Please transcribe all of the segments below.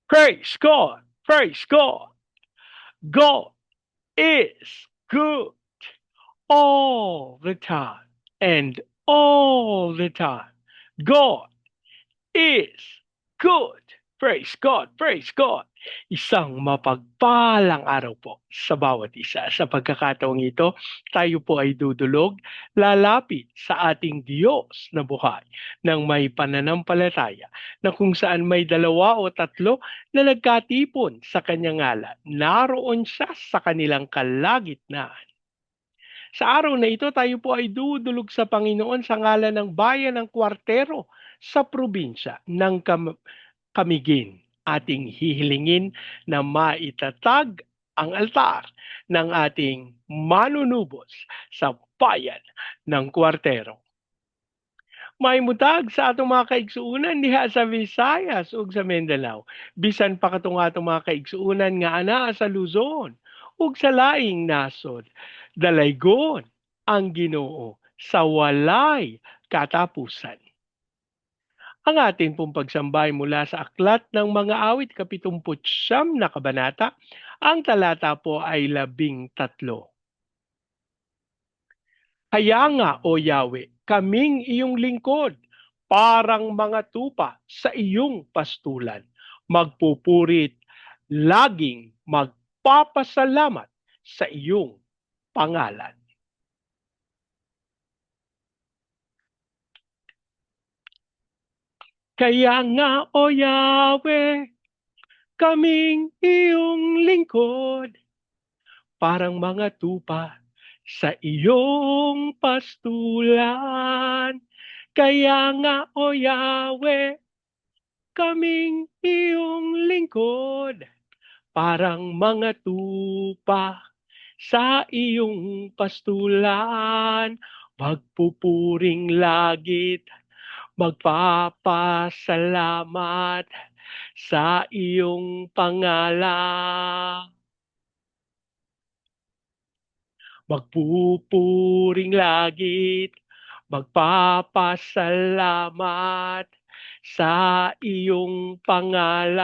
Praise God. Praise God. God is good all the time and all the time. God is good. Praise God, praise God. Isang mapagpalang araw po sa bawat isa. Sa pagkakataong ito, tayo po ay dudulog, lalapit sa ating Diyos na buhay ng may pananampalataya na kung saan may dalawa o tatlo na nagkatipon sa kanyang ngalan. Naroon siya sa kanilang kalagitnaan. Sa araw na ito, tayo po ay dudulog sa Panginoon sa ngalan ng bayan ng Kwartero sa probinsya ng Kamigin. Ating hihilingin na maitatag ang altar ng ating manunubos sa bayan ng Kwartero. Maimutag sa atong mga kaigsuunan diha sa Visayas ug sa Mindanao. Bisan pa katong atong mga kaigsuunan nga anaa sa Luzon ug sa laing nasod. Dalaygon ang Ginoo sa walay katapusan. Ang ating pong pagsambay mula sa Aklat ng Mga Awit, 79 na kabanata, ang talata po ay 13. Kaya nga, O Yahweh, kaming iyong lingkod, parang mga tupa sa iyong pastulan. Magpupurit, laging magpapasalamat sa iyong pangalan. Kaya nga, O Yahweh, kaming iyong lingkod, parang mga tupa sa iyong pastulan. Kaya nga, O Yahweh, kaming iyong lingkod, parang mga tupa sa iyong pastulan. Magpupuring langit, magpapasalamat sa iyong pangalan. Magpupuring langit, magpapasalamat sa iyong pangalan.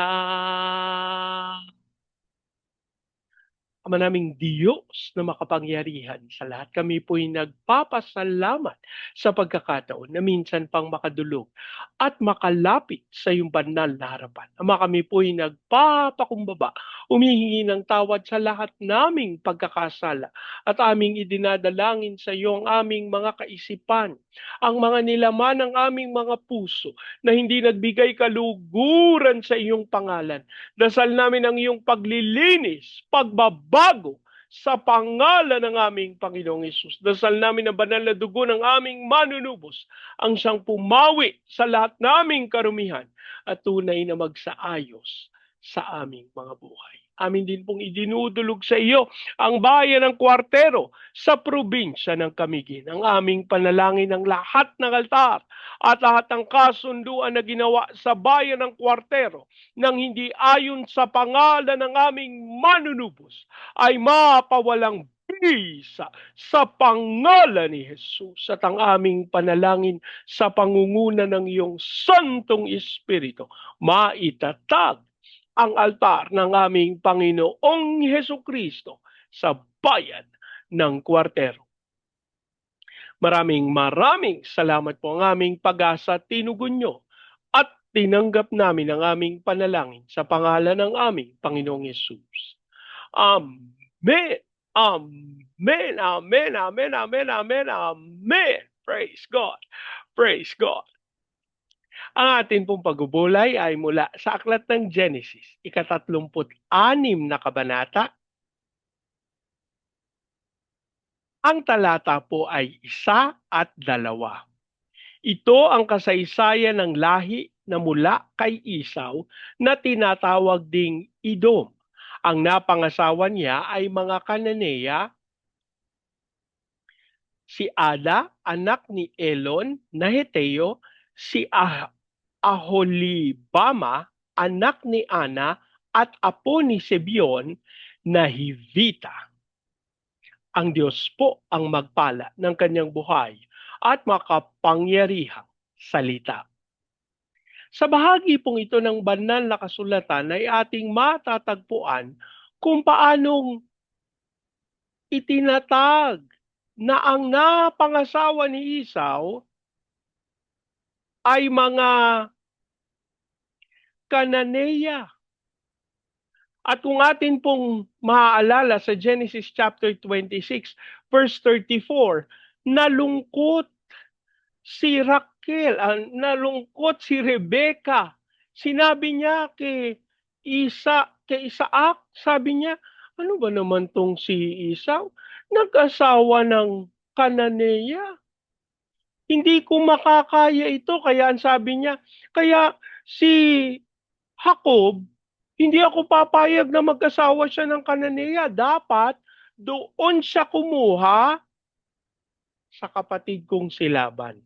Ama naming Diyos na makapangyarihan sa lahat, kami po'y nagpapasalamat sa pagkakataon na minsan pang makadulog at makalapit sa iyong banal na harapan. Ama, kami po'y nagpapakumbaba, humihingi ng tawad sa lahat naming pagkakasala at aming idinadalangin sa iyo ang aming mga kaisipan, ang mga nilaman ng aming mga puso na hindi nagbigay kaluguran sa iyong pangalan. Dasal namin ang iyong paglilinis, pagbabago sa pangalan ng aming Panginoong Hesus. Dasal namin ang banal na dugo ng aming manunubos ang siyang pumawi sa lahat naming karumihan at tunay na magsaayos sa aming mga buhay. Amin din pong idinudulog sa iyo ang bayan ng Kwartero sa probinsya ng Camiguin. Ang aming panalangin ng lahat ng altar at lahat ng kasunduan na ginawa sa bayan ng Kwartero nang hindi ayon sa pangalan ng aming manunubos ay mapawalang bisa sa pangalan ni Jesus at ang aming panalangin sa pangunguna ng iyong Santong Espiritu maitatag ang altar ng aming Panginoong Hesukristo sa bayan ng Kwartero. Maraming salamat po ang aming pag-asa at tinugon nyo at tinanggap namin ang aming panalangin sa pangalan ng aming Panginoong Yesus. Amen. Amen. Amen. Amen. Amen. Amen. Amen. Praise God. Praise God. Ang atin pong pagbubulay ay mula sa Aklat ng Genesis, 36 na kabanata. Ang talata po ay 1 at 2. Ito ang kasaysayan ng lahi na mula kay Isaw na tinatawag ding Edom. Ang napangasawa niya ay mga Kananeya, si Ada, anak ni Elon na Heteo, si Aholibama, anak ni Ana, at apo ni Sebion na Hivita. Ang Diyos po ang magpala ng kanyang buhay at makapangyarihang salita. Sa bahagi pong ito ng banal na kasulatan ay ating matatagpuan kung paanong itinatag na ang napangasawa ni Esau ay mga Kananeya. At kung atin pong maaalala sa Genesis chapter 26, verse 34, nalungkot si Raquel, nalungkot si Rebecca. Sinabi niya kay Isaac, sabi niya, ano ba naman tong si Esau? Nag-asawa ng Kananeya. Hindi ko makakaya ito. Kaya ang sabi niya, kaya si Jacob, hindi ako papayag na mag-asawa siya ng Kananeya. Dapat doon siya kumuha sa kapatid kong si Laban.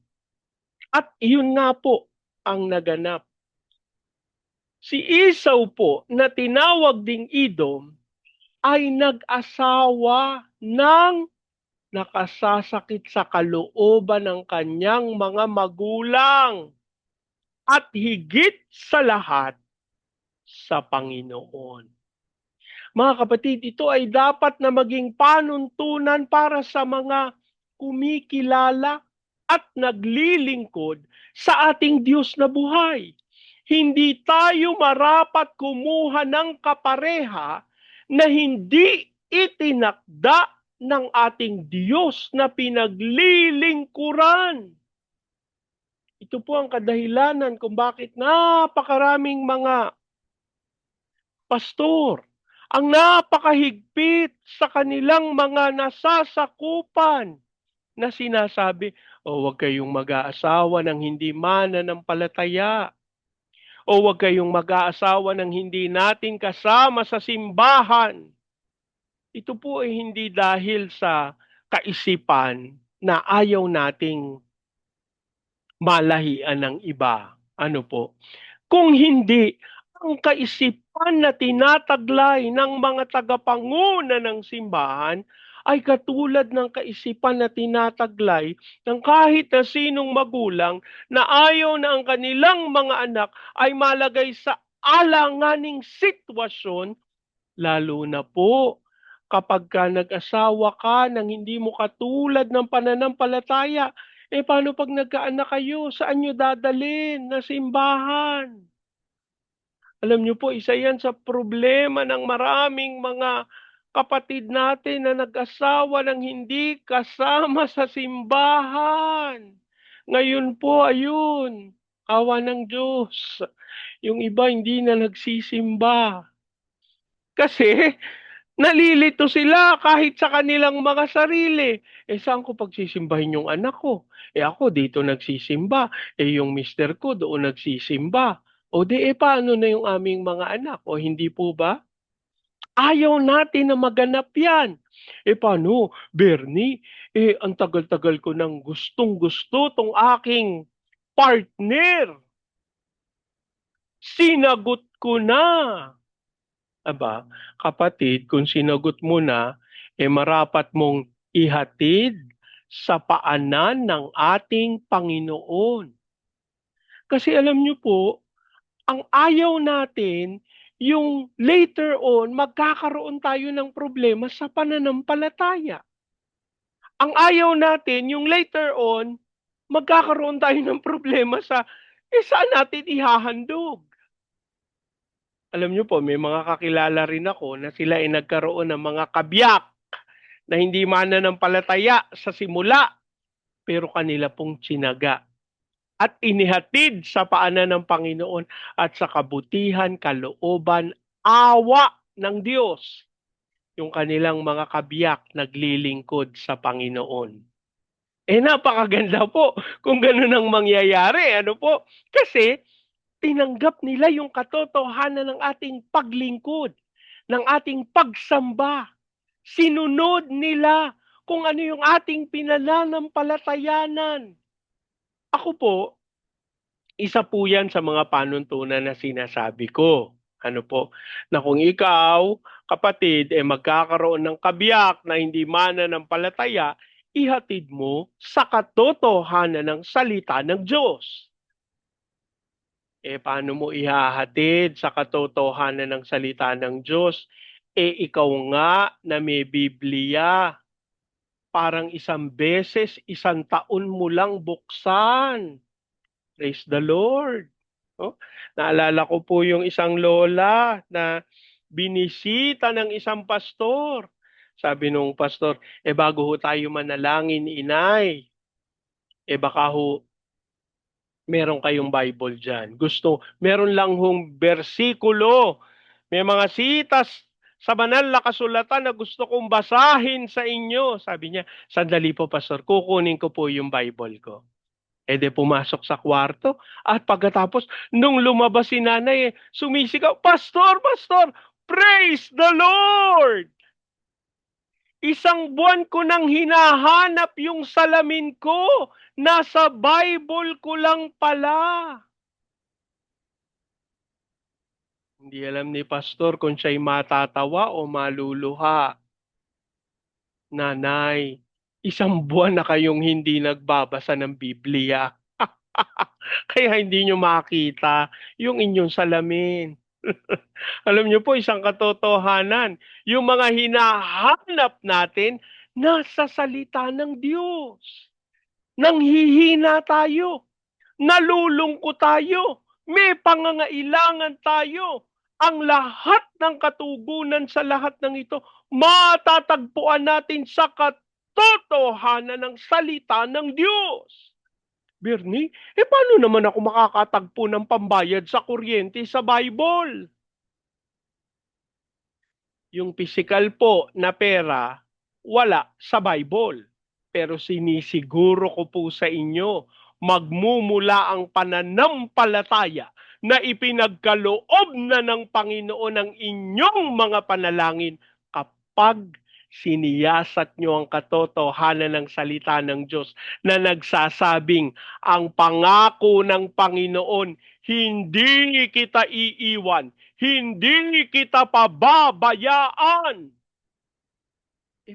At iyon nga po ang naganap. Si Esau po na tinawag ding Edom ay nag-asawa ng nakasasakit sa kalooban ng kanyang mga magulang at higit sa lahat sa Panginoon. Mga kapatid, ito ay dapat na maging panuntunan para sa mga kumikilala at naglilingkod sa ating Diyos na buhay. Hindi tayo marapat kumuha ng kapareha na hindi itinakda ng ating Diyos na pinaglilingkuran. Ito po ang kadahilanan kung bakit napakaraming mga pastor ang napakahigpit sa kanilang mga nasasakupan na sinasabi, o huwag kayong mag-aasawa ng hindi mananampalataya, o huwag kayong mag-aasawa ng hindi natin kasama sa simbahan. Ito po ay hindi dahil sa kaisipan na ayaw nating malahian ng iba. Ano po? Kung hindi, ang kaisipan na tinataglay ng mga tagapanguna ng simbahan ay katulad ng kaisipan na tinataglay ng kahit na sinong magulang na ayaw na ang kanilang mga anak ay malagay sa alanganing sitwasyon, lalo na po kapag ka nag-asawa ka nang hindi mo katulad ng pananampalataya, paano pag nagkaanak kayo? Saan nyo dadalhin na simbahan? Alam niyo po, isa yan sa problema ng maraming mga kapatid natin na nag-asawa ng hindi kasama sa simbahan. Ngayon po, ayun, awa ng Diyos. Yung iba hindi na nagsisimba. Kasi nalilito sila kahit sa kanilang mga sarili. Saan ko pagsisimbahin yung anak ko? Ako dito nagsisimba. Yung mister ko doon nagsisimba. O paano na yung aming mga anak? O hindi po ba? Ayaw natin na maganap yan. Paano, Bernie? Ang tagal-tagal ko nang gustong-gusto tong aking partner. Sinagot ko na. Aba, kapatid, kung sinagot mo na, marapat mong ihatid sa paanan ng ating Panginoon. Kasi alam niyo po, ang ayaw natin, yung later on, magkakaroon tayo ng problema sa pananampalataya. Ang ayaw natin, yung later on, magkakaroon tayo ng problema saan natin ihahandog? Alam niyo po, may mga kakilala rin ako na sila ay nagkaroon ng mga kabiyak na hindi mananampalataya sa simula, pero kanila pong tsinaga at inihatid sa paanan ng Panginoon at sa kabutihan, kalooban, awa ng Diyos yung kanilang mga kabiyak naglilingkod sa Panginoon. Napakaganda po kung ganun ang mangyayari. Ano po? Kasi tinanggap nila yung katotohanan ng ating paglingkod, ng ating pagsamba. Sinunod nila kung ano yung ating pinananampalatayanan. Ako po, isa po yan sa mga panuntunan na sinasabi ko. Ano po, na kung ikaw, kapatid, magkakaroon ng kabiyak na hindi mananampalataya, ihatid mo sa katotohanan ng salita ng Diyos. Paano mo ihahatid sa katotohanan ng salita ng Diyos? Ikaw nga na may Biblia, parang isang beses, isang taon mo lang buksan. Praise the Lord. Oh, naalala ko po yung isang lola na binisita ng isang pastor. Sabi nung pastor, bago ho tayo manalangin, inay, baka ho meron kayong Bible dyan. Meron lang hong bersikulo. May mga sitas sa banal na kasulatan na gusto kong basahin sa inyo. Sabi niya, sandali po, Pastor, kukunin ko po yung Bible ko. Pumasok sa kwarto at pagkatapos, nung lumabas si nanay, sumisigaw, Pastor, Pastor, praise the Lord! Isang buwan ko nang hinahanap yung salamin ko. Nasa Bible ko lang pala. Hindi alam ni Pastor kung siya'y matatawa o maluluha. Nanay, isang buwan na kayong hindi nagbabasa ng Biblia. Kaya hindi nyo makita yung inyong salamin. Alam niyo po, isang katotohanan, yung mga hinahanap natin, nasa salita ng Diyos. Nanghihina tayo, nalulungkot tayo, may pangangailangan tayo. Ang lahat ng katugunan sa lahat ng ito, matatagpuan natin sa katotohanan ng salita ng Diyos. Bernie, paano naman ako makakatagpo ng pambayad sa kuryente sa Bible? Yung physical po na pera, wala sa Bible. Pero sinisiguro ko po sa inyo, magmumula ang pananampalataya na ipinagkaloob na ng Panginoon ang inyong mga panalangin kapag siniyasat nyo ang katotohanan ng salita ng Diyos na nagsasabing ang pangako ng Panginoon, hindi kita iiwan, hindi kita pababayaan.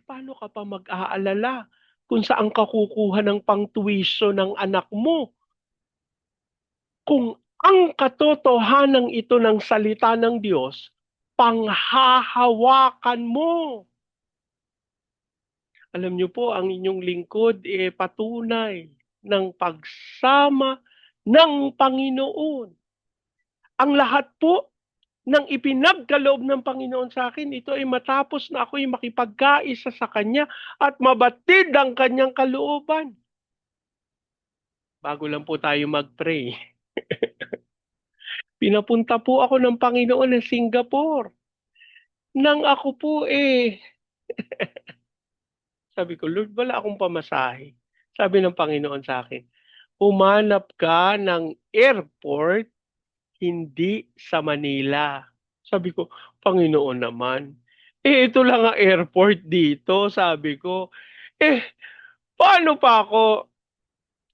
Paano ka pa mag-aalala kung saan ka kukuha ng pang-tuition ng anak mo? Kung ang katotohanan ito ng salita ng Diyos, panghahawakan mo. Alam niyo po, ang inyong lingkod patunay ng pagsama ng Panginoon. Ang lahat po nang ipinagkaloob ng Panginoon sa akin, ito ay matapos na ako'y makipagkaisa sa Kanya at mabatid ang Kanyang kalooban. Bago lang po tayo mag-pray, pinapunta po ako ng Panginoon ng Singapore. Nang ako po sabi ko, Lord, wala akong pamasahe. Sabi ng Panginoon sa akin, humanap ka ng airport, hindi sa Manila. Sabi ko, Panginoon naman, ito lang ang airport dito, sabi ko. Paano pa ako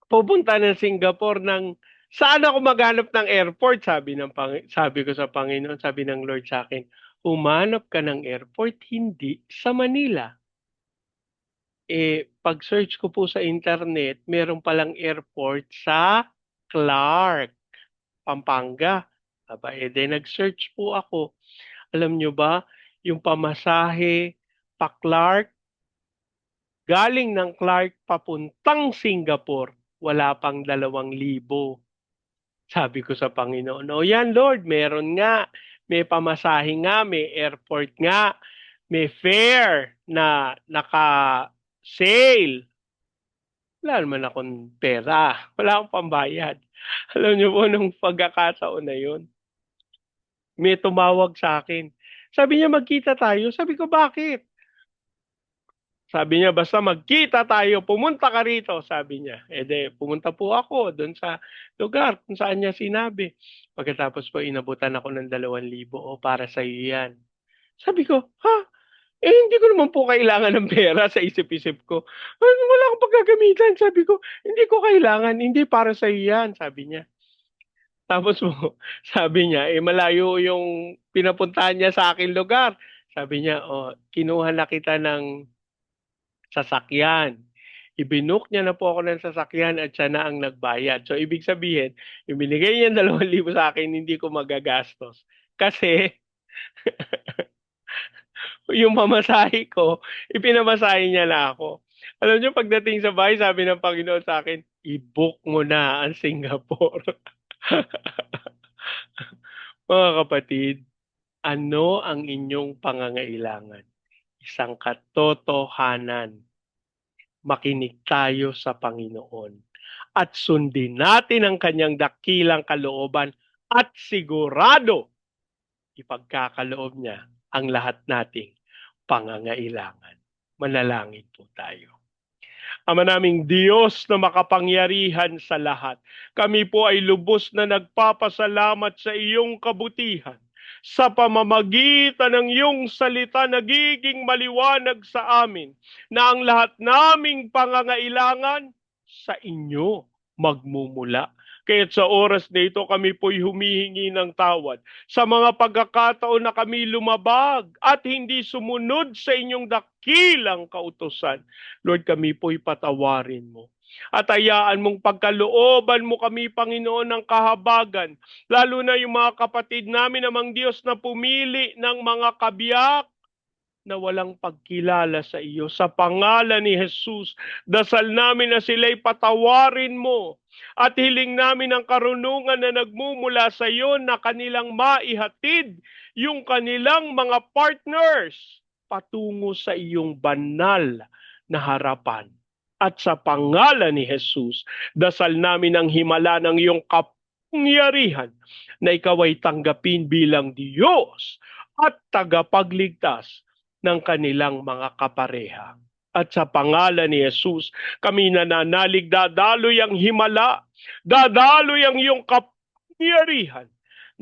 pupunta ng Singapore ng saan ako maghanap ng airport? Sabi ko sa Panginoon, sabi ng Lord sa akin, humanap ka ng airport, hindi sa Manila. Pag-search ko po sa internet, meron palang airport sa Clark, Pampanga. Aba, nag-search po ako. Alam nyo ba, yung pamasahe pa Clark, galing ng Clark papuntang Singapore, wala pang 2,000. Sabi ko sa Panginoon, o yan Lord, meron nga, may pamasahe nga, may airport nga, may fare na naka-sale. Wala naman akong pera, wala akong pambayad. Alam niyo po, nung pagkakataon na yun, may tumawag sa akin. Sabi niya, magkita tayo. Sabi ko, bakit? Sabi niya, basta magkita tayo, pumunta ka rito, sabi niya. Pumunta po ako doon sa lugar kung saan niya sinabi. Pagkatapos po, inabutan ako ng 2,000. O, para sa iyo yan. Sabi ko, ha? Hindi ko naman po kailangan ng pera sa isip-isip ko. Wala akong paggagamitan. Sabi ko, hindi ko kailangan. Hindi para sa iyo yan, sabi niya. Tapos po, sabi niya, malayo yung pinapuntahan niya sa akin lugar. Sabi niya, kinuha na kita ng sasakyan. Ibinook niya na po ako ng sasakyan at siya na ang nagbayad. So, ibig sabihin, yung binigay niya 2,000 sa akin, hindi ko magagastos. Kasi, yung mamasahe ko, ipinamasahe niya na ako. Alam niyo, pagdating sa bahay, sabi ng Panginoon sa akin, i-book mo na ang Singapore. Mga kapatid, ano ang inyong pangangailangan? Isang katotohanan. Makinig tayo sa Panginoon at sundin natin ang kanyang dakilang kalooban at sigurado ipagkakaloob niya ang lahat nating pangangailangan. Manalangin po tayo. Ama naming Diyos na makapangyarihan sa lahat, kami po ay lubos na nagpapasalamat sa iyong kabutihan. Sa pamamagitan ng iyong salita, nagiging maliwanag sa amin na ang lahat naming pangangailangan sa inyo magmumula. Kaya't sa oras na ito kami po'y humihingi ng tawad sa mga pagkakataon na kami lumabag at hindi sumunod sa inyong dakilang kautusan. Lord, kami po'y patawarin mo. At hayaan mong pagkalooban mo kami, Panginoon, ng kahabagan, lalo na yung mga kapatid namin namang Diyos na pumili ng mga kabiyak na walang pagkilala sa iyo. Sa pangalan ni Jesus, dasal namin na sila'y patawarin mo at hiling namin ang karunungan na nagmumula sa iyo na kanilang maihatid yung kanilang mga partners patungo sa iyong banal na harapan. At sa pangalan ni Jesus, dasal namin ang himala ng iyong kapangyarihan na ikaw ay tanggapin bilang Diyos at tagapagligtas ng kanilang mga kapareha. At sa pangalan ni Jesus, kami nananalig, dadaloy ang himala, dadaloy ang iyong kapangyarihan,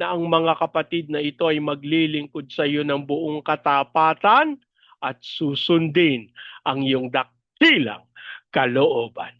na ang mga kapatid na ito ay maglilingkod sa iyo ng buong katapatan at susundin ang iyong dakilang kalooban.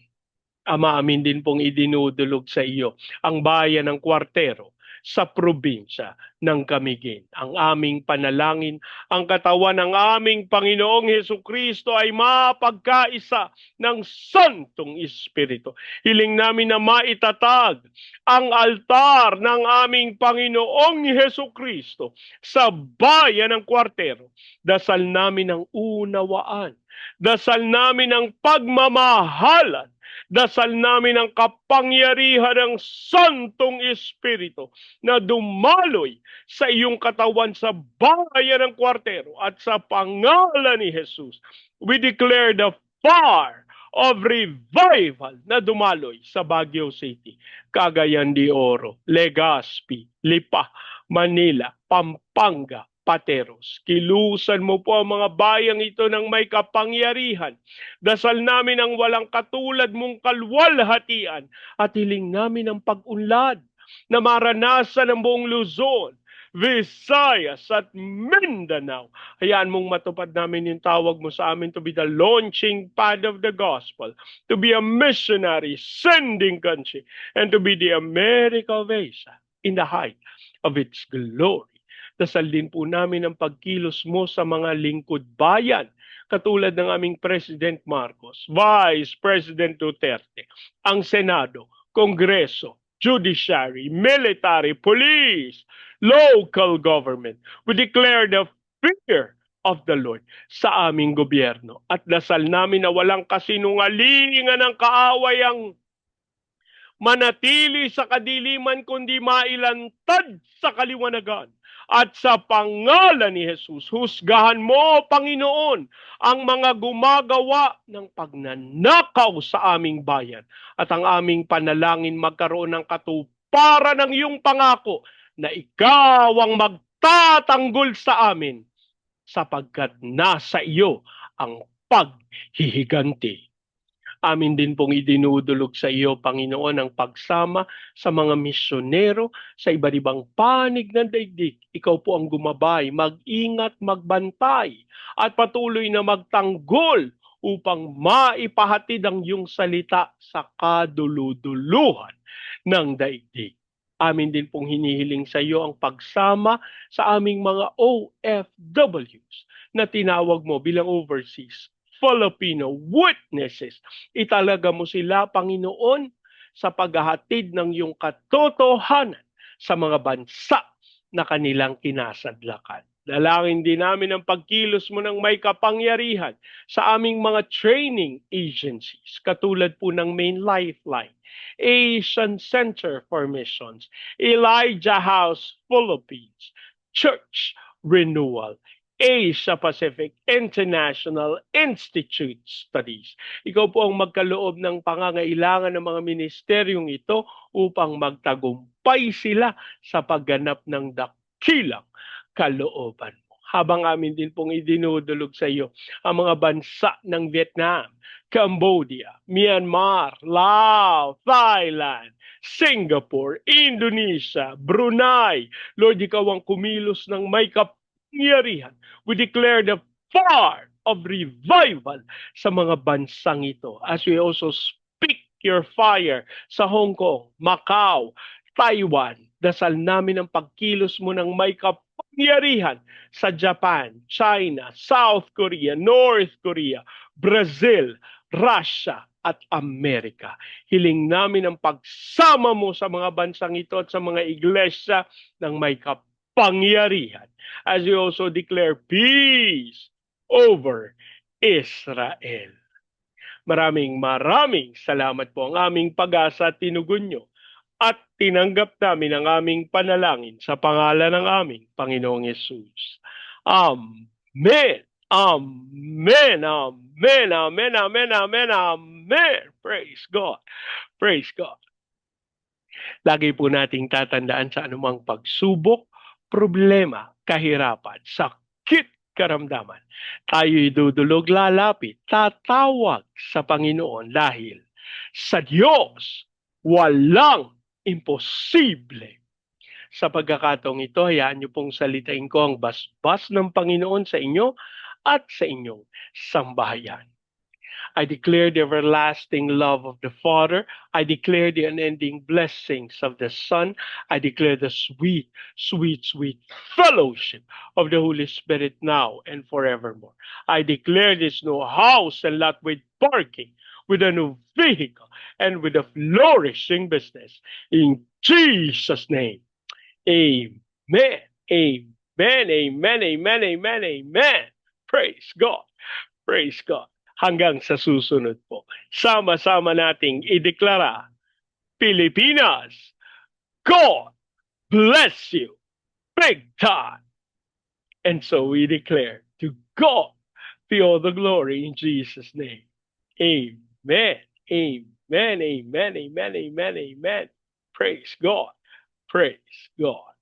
Ama, amin din pong idinudulog sa iyo ang bayan ng Kwartero sa probinsya ng Camiguin. Ang aming panalangin, ang katawan ng aming Panginoong Hesukristo ay mapagkaisa ng Santong Espiritu. Hiling namin na maitatag ang altar ng aming Panginoong Hesukristo sa bayan ng Kwartero. Dasal namin ang unawaan. Dasal namin ang pagmamahalan. Dasal namin ang kapangyarihan ng Santong Espiritu na dumaloy sa iyong katawan sa bayan ng Kwartero at sa pangalan ni Jesus. We declare the fire of revival na dumaloy sa Baguio City, Cagayan de Oro, Legazpi, Lipa, Manila, Pampanga, Pateros. Kilusan mo po ang mga bayang ito ng may kapangyarihan. Dasal namin ang walang katulad mong kalwalhatian at hiling namin ang pag-unlad na maranasan ng buong Luzon, Visayas at Mindanao. Hayaan mong matupad namin yung tawag mo sa amin to be the launching pad of the gospel, to be a missionary sending country, and to be the America of Asia in the height of its glory. Dasal din po namin ang pagkilos mo sa mga lingkod bayan, katulad ng aming President Marcos, Vice President Duterte, ang Senado, Kongreso, Judiciary, Military, Police, Local Government. We declare the fear of the Lord sa aming gobyerno at dasal namin na walang kasinungalingan ng kaaway ang manatili sa kadiliman kundi mailantad sa kaliwanagan. At sa pangalan ni Jesus, husgahan mo, Panginoon, ang mga gumagawa ng pagnanakaw sa aming bayan. At ang aming panalangin magkaroon ng katuparan ng iyong pangako na ikaw ang magtatanggol sa amin sapagkat nasa iyo ang paghihiganti. Amin din pong idinudulog sa iyo, Panginoon, ang pagsama sa mga misyonero sa iba't ibang panig ng daigdig. Ikaw po ang gumabay, mag-ingat, magbantay, at patuloy na magtanggol upang maipahatid ang iyong salita sa kaduluduluhan ng daigdig. Amin din pong hinihiling sa iyo ang pagsama sa aming mga OFWs na tinawag mo bilang overseas Filipino witnesses. Italaga mo sila, Panginoon, sa paghahatid ng iyong katotohanan sa mga bansa na kanilang kinasadlakan. Dalangin din namin ang pagkilos mo ng may kapangyarihan sa aming mga training agencies, katulad po ng Main Lifeline, Asian Center for Missions, Elijah House Philippines, Church Renewal, Asia Pacific International Institute Studies. Ikaw po ang magkaloob ng pangangailangan ng mga ministeryong ito upang magtagumpay sila sa pagganap ng dakilang kalooban mo. Habang amin din pong idinudulog sa iyo ang mga bansa ng Vietnam, Cambodia, Myanmar, Laos, Thailand, Singapore, Indonesia, Brunei. Lord, ikaw ang kumilos ng may kapangyarihan. We declare the fire of revival sa mga bansang ito as we also speak your fire sa Hong Kong, Macau, Taiwan. Dasal namin ang pagkilos mo ng may kapangyarihan sa Japan, China, South Korea, North Korea, Brazil, Russia, at Amerika. Hiling namin ang pagsama mo sa mga bansang ito at sa mga iglesia ng may kapangyarihan. As we also declare peace over Israel. Maraming salamat po ang aming pag-asa at tinugon nyo at tinanggap namin ang aming panalangin sa pangalan ng aming Panginoong Yesus. Amen. Amen. Amen. Amen. Amen. Amen. Amen. Praise God. Praise God. Lagi po nating tatandaan sa anumang pagsubok, problema, kahirapan, sakit, karamdaman. Tayo'y dudulog, lalapit, tatawag sa Panginoon dahil sa Diyos walang imposible. Sa pagkakataong ito, hayaan niyo pong salitain ko ang basbas ng Panginoon sa inyo at sa inyong sambahayan. I declare the everlasting love of the Father. I declare the unending blessings of the Son. I declare the sweet, sweet, sweet fellowship of the Holy Spirit now and forevermore. I declare this new house and lot with parking, with a new vehicle, and with a flourishing business. In Jesus' name, amen, amen, amen, amen, amen, amen. Praise God, praise God. Hanggang sa susunod po, sama-sama nating ideklara, Pilipinas, God bless you big time. And so we declare, to God be all the glory in Jesus' name. Amen, amen, amen, amen, amen, amen. Praise God, praise God.